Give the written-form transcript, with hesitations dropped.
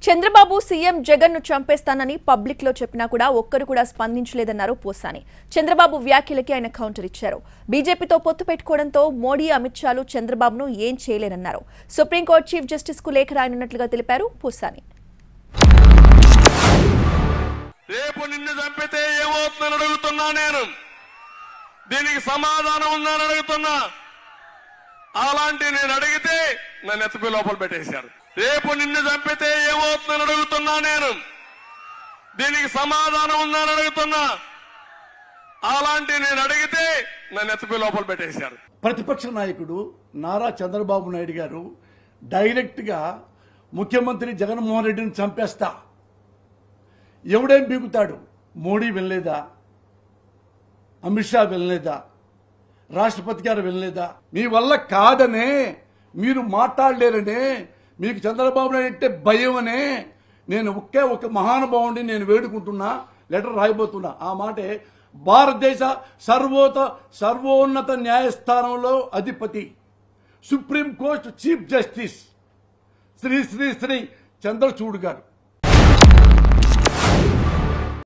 Chandrababu CM Jagan ను చంపేస్తానని public లో చెప్పినా కూడా ఒక్కరు కూడా స్పందించలేదన్నారు పోసాని. చంద్రబాబు వ్యాఖ్యలకి ఆయన కౌంటర్ ఇచ్చారు. బీజేపీతో పొత్తు పెట్టుకోవడంతో మోడీ అమిత్ షాలు చంద్రబాబును ఏం చేయలేరన్నారు. సుప్రీంకోర్టు చీఫ్ జస్టిస్ కు లేఖ రాయనున్నట్లుగా తెలిపారు పోసాని. రేపు నిన్ను చంపితే ఏమవుతుందని అడుగుతున్నా, నేను దీనికి సమాధానం ఉందని అడుగుతున్నా. అలాంటి నేను అడిగితే నన్ను ఎత్తుపై లోపల పెట్టేశారు. రేపు నిన్ను చంపితే ఏమవుతుందని అడుగుతున్నా, నేను దీనికి సమాధానం ఉందని అడుగుతున్నా. అలాంటి నేను అడిగితే నన్ను ఎత్తుపై లోపల పెట్టేశారు. ప్రతిపక్ష నాయకుడు నారా చంద్రబాబు నాయుడు గారు డైరెక్ట్ గా ముఖ్యమంత్రి జగన్మోహన్ రెడ్డిని చంపేస్తా, ఎవడేం బీగుతాడు? మోడీ వెళ్ళలేదా? అమిత్ షా వెళ్ళలేదా? రాష్ట్రపతి గారు వెళ్ళలేదా? మీ వల్ల కాదనే, మీరు మాట్లాడలేరనే, మీకు చంద్రబాబు నాయుడు అంటే భయమనే నేను ఒక మహానుభావుడిని నేను వేడుకుంటున్నా, లెటర్ రాయబోతున్నా. ఆ మాటే భారతదేశ సర్వోన్నత న్యాయస్థానంలో అధిపతి Supreme Court chief justice Shri Shri Shri Chandrachud గారు